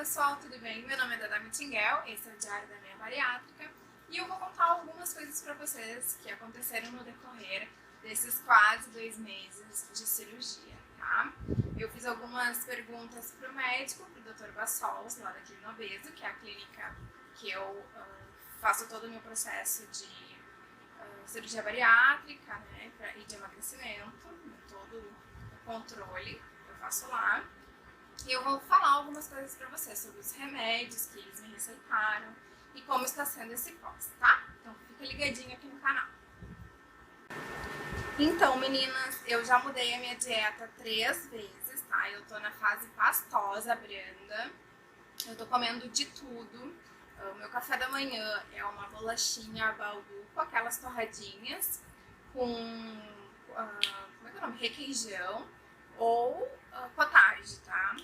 pessoal, tudo bem? Meu nome é Dada Mitinguel, esse é o Diário da Minha Bariátrica e eu vou contar algumas coisas para vocês que aconteceram no decorrer desses quase 2 meses de cirurgia, tá? Eu fiz algumas perguntas para o médico, para o Dr. Bassols, lá da Clínica Obeso, que é a clínica que eu faço todo o meu processo de cirurgia bariátrica, né, e de emagrecimento, todo o controle eu faço lá. E eu vou falar algumas coisas pra vocês sobre os remédios que eles me receitaram e como está sendo esse pós, tá? Então fica ligadinho aqui no canal. Então, meninas, eu já mudei a minha dieta 3 vezes, tá? Eu tô na fase pastosa, branda. Eu tô comendo de tudo. O meu café da manhã é uma bolachinha baldu com aquelas torradinhas com, como é que é o nome? Requeijão ou cottage, tá?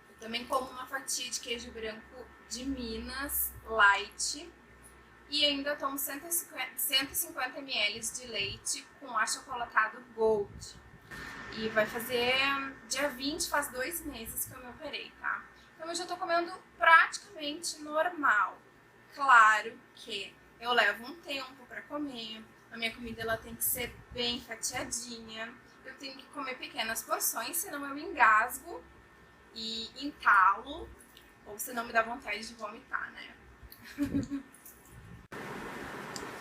Eu também como uma fatia de queijo branco de Minas, light, e ainda tomo 150 ml de leite com achocolatado Gold. E vai fazer, dia 20, faz 2 meses que eu me operei, tá? Então eu já tô comendo praticamente normal. Claro que eu levo um tempo pra comer, a minha comida ela tem que ser bem fatiadinha, eu tenho que comer pequenas porções, senão eu engasgo e entalo, ou senão me dá vontade de vomitar, né?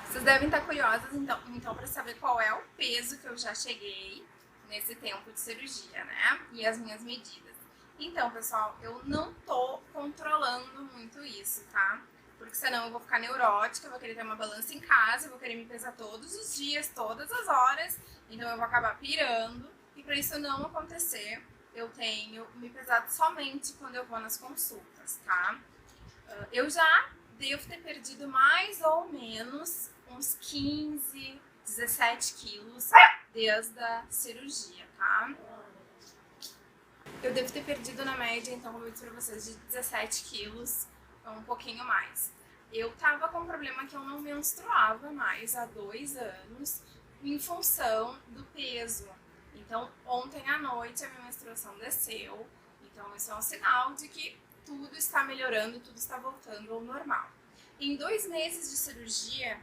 Vocês devem estar curiosas, então para saber qual é o peso que eu já cheguei nesse tempo de cirurgia, né? E as minhas medidas. Então, pessoal, eu não tô controlando muito isso, tá? Porque senão eu vou ficar neurótica, eu vou querer ter uma balança em casa, eu vou querer me pesar todos os dias, todas as horas, então eu vou acabar pirando. E para isso não acontecer, eu tenho me pesado somente quando eu vou nas consultas, tá? Eu já devo ter perdido mais ou menos uns 15, 17 quilos desde a cirurgia, tá? Eu devo ter perdido na média, então, como eu disse pra vocês, de 17 quilos, um pouquinho mais. Eu tava com um problema que eu não menstruava mais há 2 anos, em função do peso. Então, ontem à noite a minha menstruação desceu, então isso é um sinal de que tudo está melhorando, tudo está voltando ao normal. Em 2 meses de cirurgia,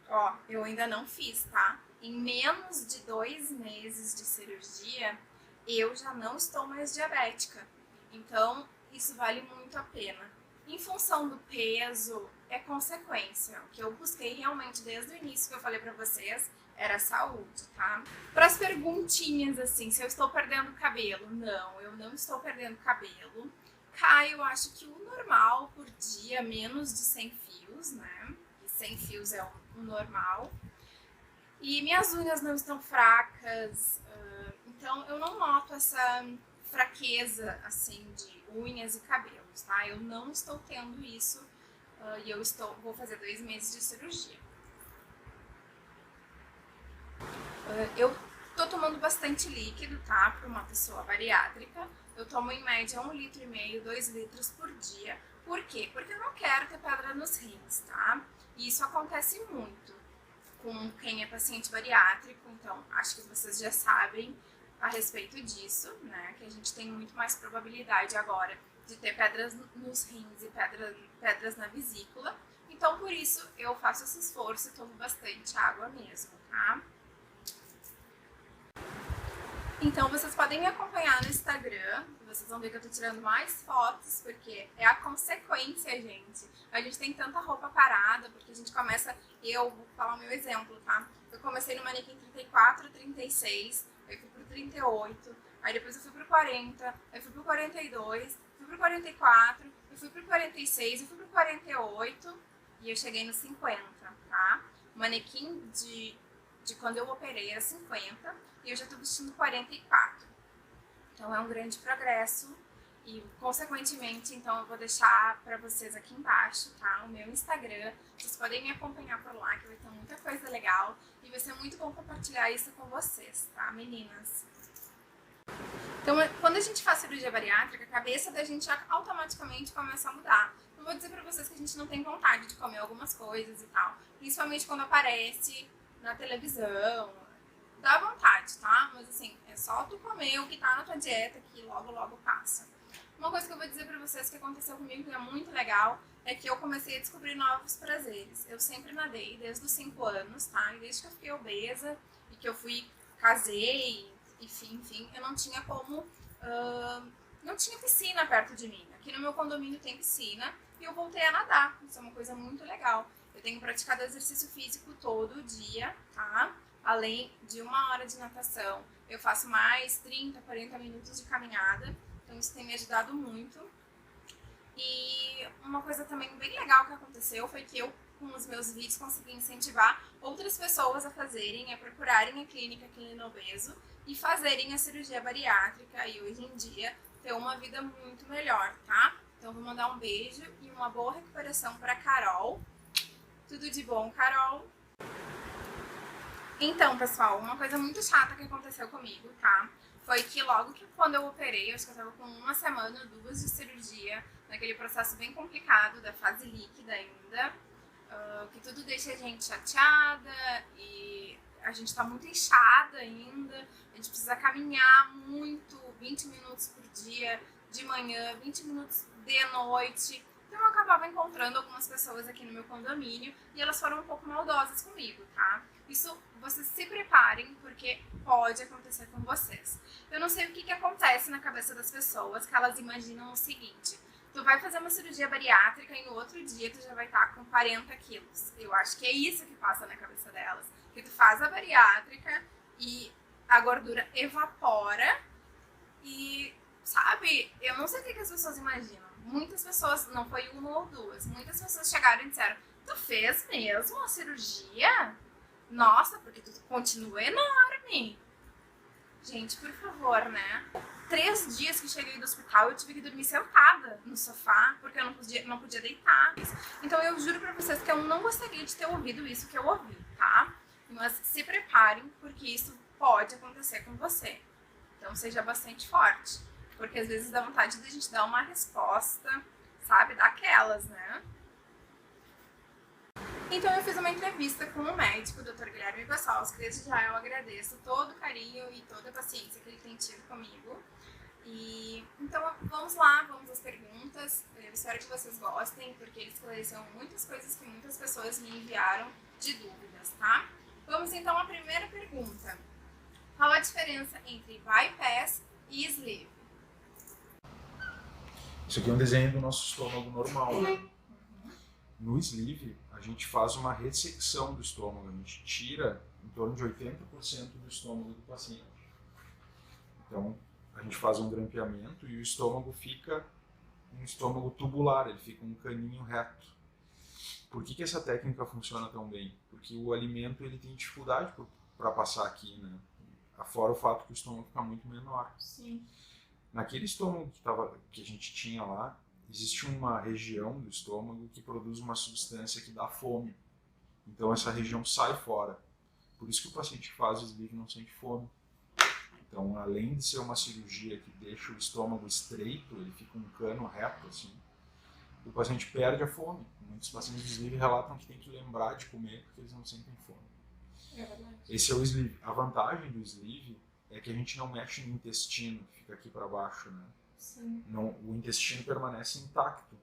ó, eu ainda não fiz, tá? Em menos de 2 meses de cirurgia, eu já não estou mais diabética. Então, isso vale muito a pena. Em função do peso, é consequência. O que eu busquei realmente desde o início que eu falei pra vocês era saúde, tá? Para as perguntinhas assim, se eu estou perdendo cabelo, não, eu não estou perdendo cabelo. Cai, eu acho que o normal por dia, menos de 100 fios, né? E 100 fios é o normal. E minhas unhas não estão fracas, então eu não noto essa fraqueza assim de unhas e cabelos, tá? Eu não estou tendo isso e eu vou fazer 2 meses de cirurgia. Eu tô tomando bastante líquido, tá? Para uma pessoa bariátrica. Eu tomo em média 1,5 litro, 2 litros por dia. Por quê? Porque eu não quero ter pedra nos rins, tá? E isso acontece muito com quem é paciente bariátrico, então acho que vocês já sabem a respeito disso, né? Que a gente tem muito mais probabilidade agora de ter pedras nos rins e pedras na vesícula. Então, por isso, eu faço esse esforço e tomo bastante água mesmo, tá? Então, vocês podem me acompanhar no Instagram, vocês vão ver que eu tô tirando mais fotos, porque é a consequência, gente. A gente tem tanta roupa parada, porque a gente começa, eu vou falar o meu exemplo, tá? Eu comecei no manequim 34, 36, aí fui pro 38, aí depois eu fui pro 40, aí fui pro 42, fui pro 44, eu fui pro 46, eu fui pro 48 e eu cheguei no 50, tá? O manequim de quando eu operei era 50 e eu já tô vestindo 44. Então é um grande progresso e, consequentemente, então eu vou deixar pra vocês aqui embaixo, tá? O meu Instagram. Vocês podem me acompanhar por lá, que vai ter muita coisa legal e vai ser muito bom compartilhar isso com vocês, tá, meninas? Então, quando a gente faz cirurgia bariátrica, a cabeça da gente automaticamente começa a mudar. Não vou dizer pra vocês que a gente não tem vontade de comer algumas coisas e tal, principalmente quando aparece na televisão, dá vontade, tá? Mas assim, é só tu comer o que tá na tua dieta que logo, logo passa. Uma coisa que eu vou dizer pra vocês que aconteceu comigo, que é muito legal, é que eu comecei a descobrir novos prazeres. Eu sempre nadei desde os 5 anos, tá? E desde que eu fiquei obesa e que eu casei, enfim, eu não tinha como... não tinha piscina perto de mim. Aqui no meu condomínio tem piscina e eu voltei a nadar. Isso é uma coisa muito legal. Eu tenho praticado exercício físico todo dia, tá? Além de 1 hora de natação, eu faço mais 30, 40 minutos de caminhada. Então isso tem me ajudado muito. E uma coisa também bem legal que aconteceu foi que eu, com os meus vídeos, consegui incentivar outras pessoas a fazerem, a procurarem a clínica Clinoobeso e fazerem a cirurgia bariátrica e hoje em dia ter uma vida muito melhor, tá? Então vou mandar um beijo e uma boa recuperação para Carol. Tudo de bom, Carol! Então, pessoal, uma coisa muito chata que aconteceu comigo, tá? Foi que logo que quando eu operei, acho que eu tava com 1 semana, 2 de cirurgia, naquele processo bem complicado da fase líquida ainda, que tudo deixa a gente chateada e a gente tá muito inchada ainda, a gente precisa caminhar muito, 20 minutos por dia, de manhã, 20 minutos de noite. Então eu acabava encontrando algumas pessoas aqui no meu condomínio e elas foram um pouco maldosas comigo, tá? Isso, vocês se preparem, porque pode acontecer com vocês. Eu não sei o que acontece na cabeça das pessoas, que elas imaginam o seguinte: tu vai fazer uma cirurgia bariátrica e no outro dia tu já vai estar com 40 quilos. Eu acho que é isso que passa na cabeça delas. Que tu faz a bariátrica e a gordura evapora e, sabe, eu não sei o que as pessoas imaginam. Muitas pessoas, não foi 1 ou 2, muitas pessoas chegaram e disseram: tu fez mesmo a cirurgia? Nossa, porque tu continua enorme. Gente, por favor, né? 3 dias que cheguei do hospital, eu tive que dormir sentada no sofá, porque eu não podia deitar. Então eu juro pra vocês que eu não gostaria de ter ouvido isso que eu ouvi, tá? Mas se preparem, porque isso pode acontecer com você. Então seja bastante forte, porque às vezes dá vontade de a gente dar uma resposta, sabe, daquelas, né? Então eu fiz uma entrevista com o médico, o Dr. Guilherme Gonçalves, que desde já eu agradeço todo o carinho e toda a paciência que ele tem tido comigo. E então vamos lá, vamos às perguntas. Eu espero que vocês gostem, porque ele esclareceu muitas coisas que muitas pessoas me enviaram de dúvidas, tá? Vamos então à primeira pergunta. Qual a diferença entre bypass e sleeve? Isso aqui é um desenho do nosso estômago normal, né? No sleeve, a gente faz uma ressecção do estômago, a gente tira em torno de 80% do estômago do paciente. Então, a gente faz um grampeamento e o estômago fica um estômago tubular, ele fica um caninho reto. Por que essa técnica funciona tão bem? Porque o alimento ele tem dificuldade para passar aqui, né? Fora o fato que o estômago fica muito menor. Sim. Naquele estômago que a gente tinha lá, existe uma região do estômago que produz uma substância que dá fome. Então essa região sai fora. Por isso que o paciente que faz o sleeve não sente fome. Então, além de ser uma cirurgia que deixa o estômago estreito, ele fica um cano reto assim, o paciente perde a fome. Muitos pacientes de sleeve relatam que tem que lembrar de comer porque eles não sentem fome. É verdade. Esse é o sleeve. A vantagem do sleeve é que a gente não mexe no intestino, que fica aqui para baixo, né? Sim. Não, o intestino permanece intacto,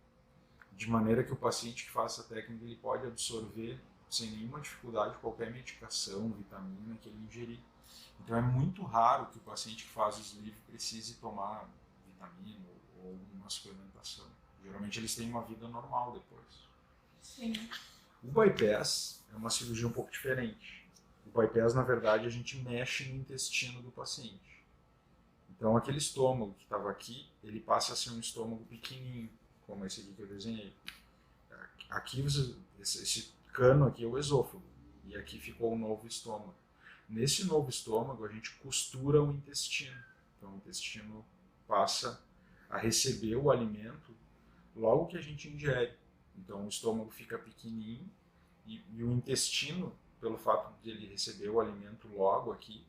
de maneira que o paciente que faz essa técnica ele pode absorver sem nenhuma dificuldade qualquer medicação, vitamina que ele ingerir. Então é muito raro que o paciente que faz o sleeve precise tomar vitamina ou alguma suplementação. Geralmente eles têm uma vida normal depois. Sim. O bypass é uma cirurgia um pouco diferente. O bypass, na verdade, a gente mexe no intestino do paciente. Então aquele estômago que estava aqui, ele passa a ser um estômago pequenininho, como esse aqui que eu desenhei. Aqui esse cano aqui é o esôfago e aqui ficou o novo estômago. Nesse novo estômago a gente costura o intestino. Então o intestino passa a receber o alimento logo que a gente ingere. Então o estômago fica pequenininho e o intestino, pelo fato de ele receber o alimento logo aqui,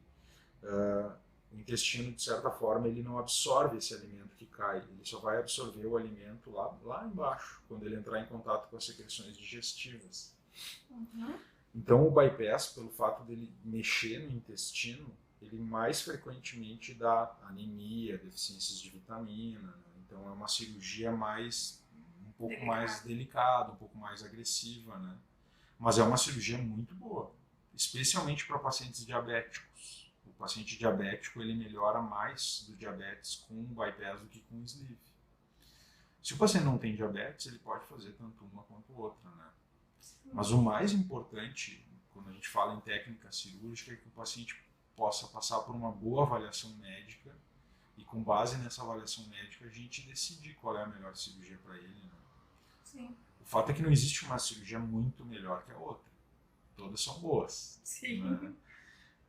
o intestino, de certa forma, ele não absorve esse alimento que cai, ele só vai absorver o alimento lá embaixo, quando ele entrar em contato com as secreções digestivas. Uhum. Então o bypass, pelo fato dele mexer no intestino, ele mais frequentemente dá anemia, deficiências de vitamina, né? Então é uma cirurgia um pouco Delicado. mais delicada, um pouco mais agressiva, né? Mas é uma cirurgia muito boa, especialmente para pacientes diabéticos. O paciente diabético ele melhora mais do diabetes com o bypass do que com o sleeve. Se o paciente não tem diabetes, ele pode fazer tanto uma quanto outra, né? Mas o mais importante, quando a gente fala em técnica cirúrgica, é que o paciente possa passar por uma boa avaliação médica e com base nessa avaliação médica a gente decidir qual é a melhor cirurgia para ele, né? Sim. O fato é que não existe uma cirurgia muito melhor que a outra. Todas são boas. Sim. Né?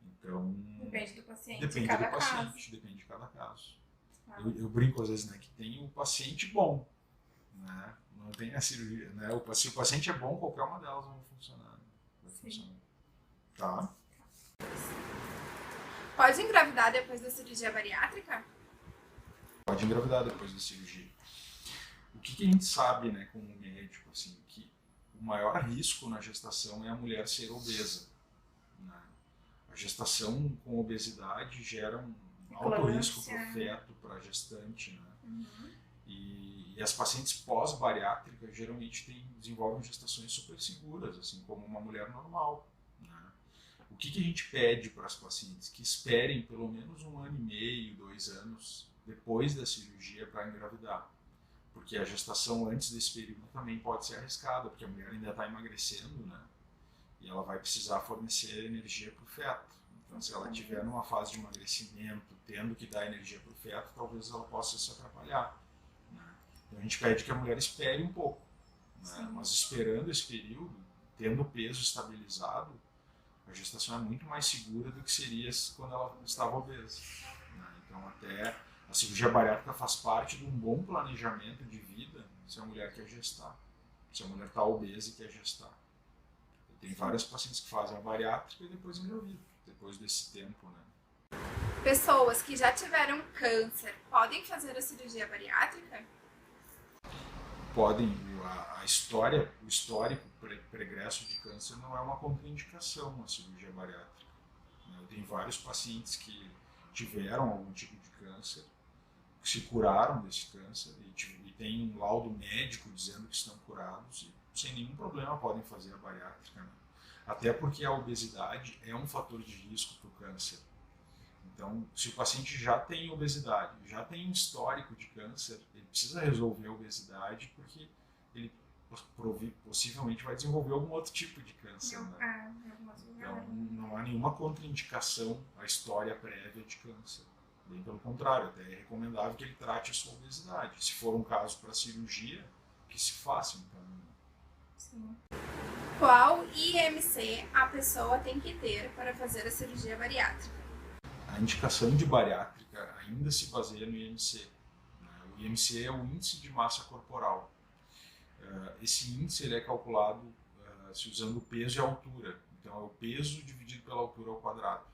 Então, Depende do paciente. depende cada do paciente, caso. depende de cada caso. Ah. Eu brinco às vezes, né, que tem o paciente bom, né? Não tem a cirurgia, né? Se o paciente é bom, qualquer uma delas vai funcionar. Tá? Pode engravidar depois da cirurgia bariátrica? Pode engravidar depois da cirurgia. O que a gente sabe, né, como médico, assim, que o maior risco na gestação é a mulher ser obesa, né? A gestação com obesidade gera um alto risco para o feto, para a gestante, né? Uhum. E as pacientes pós-bariátricas geralmente desenvolvem gestações super seguras, assim como uma mulher normal, né? O que a gente pede para as pacientes? Que esperem pelo menos 1 ano e meio, 2 anos depois da cirurgia para engravidar. Porque a gestação antes desse período também pode ser arriscada, porque a mulher ainda está emagrecendo, né? E ela vai precisar fornecer energia para o feto. Então, se ela estiver numa fase de emagrecimento, tendo que dar energia para o feto, talvez ela possa se atrapalhar, né? Então, a gente pede que a mulher espere um pouco, né? Mas esperando esse período, tendo o peso estabilizado, a gestação é muito mais segura do que seria quando ela estava obesa, né? Então, até a cirurgia bariátrica faz parte de um bom planejamento de vida se a mulher quer gestar, se a mulher está obesa e quer gestar. Tem várias pacientes que fazem a bariátrica e depois engravidam, depois desse tempo, né? Pessoas que já tiveram câncer podem fazer a cirurgia bariátrica? Podem. O histórico pregresso de câncer não é uma contraindicação à cirurgia bariátrica, né? Eu tenho vários pacientes que tiveram algum tipo de câncer, que se curaram desse câncer e tem um laudo médico dizendo que estão curados e sem nenhum problema podem fazer a bariátrica, né? Até porque a obesidade é um fator de risco para o câncer. Então, se o paciente já tem obesidade, já tem um histórico de câncer, ele precisa resolver a obesidade porque ele possivelmente vai desenvolver algum outro tipo de câncer, né? Então, não há nenhuma contraindicação à história prévia de câncer. Bem pelo contrário, até é recomendável que ele trate a sua obesidade. Se for um caso para cirurgia, que se faça, então. Sim. Qual IMC a pessoa tem que ter para fazer a cirurgia bariátrica? A indicação de bariátrica ainda se baseia no IMC. O IMC é o índice de massa corporal. Esse índice ele é calculado se usando o peso e a altura. Então é o peso dividido pela altura ao quadrado.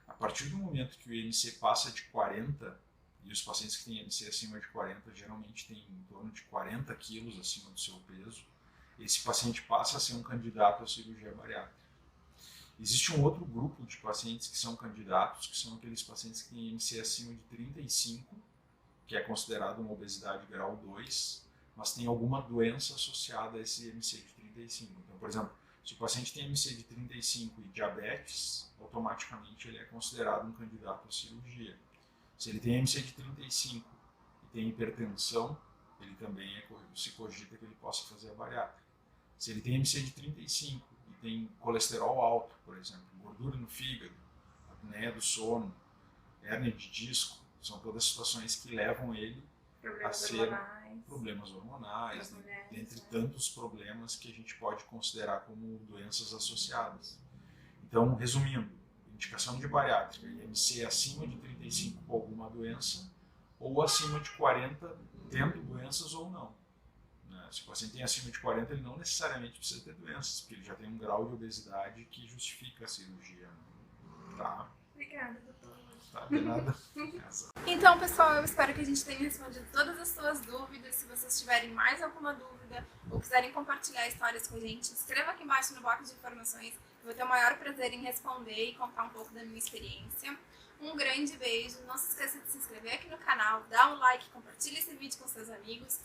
A partir do momento que o IMC passa de 40, e os pacientes que têm IMC acima de 40 geralmente têm em torno de 40 quilos acima do seu peso, esse paciente passa a ser um candidato à cirurgia bariátrica. Existe um outro grupo de pacientes que são candidatos, que são aqueles pacientes que têm IMC acima de 35, que é considerado uma obesidade grau 2, mas tem alguma doença associada a esse IMC de 35. Então, por exemplo, se o paciente tem IMC de 35 e diabetes, automaticamente ele é considerado um candidato à cirurgia. Se ele tem IMC de 35 e tem hipertensão, ele também se cogita que ele possa fazer a bariátrica. Se ele tem IMC de 35 e tem colesterol alto, por exemplo, gordura no fígado, apneia do sono, hérnia de disco, são todas situações que levam ele a ser problemas hormonais, dentre tantos problemas que a gente pode considerar como doenças associadas. Então, resumindo, indicação de bariátrica, IMC acima de 35 com alguma doença, ou acima de 40 tendo doenças ou não. Se o paciente tem acima de 40, ele não necessariamente precisa ter doenças, porque ele já tem um grau de obesidade que justifica a cirurgia. Tá? Obrigada, doutor. Tá, de nada. Então, pessoal, eu espero que a gente tenha respondido todas as suas dúvidas. Se vocês tiverem mais alguma dúvida ou quiserem compartilhar histórias com a gente, escreva aqui embaixo no box de informações. Eu vou ter o maior prazer em responder e contar um pouco da minha experiência. Um grande beijo, não se esqueça de se inscrever aqui no canal, dá um like, compartilha esse vídeo com seus amigos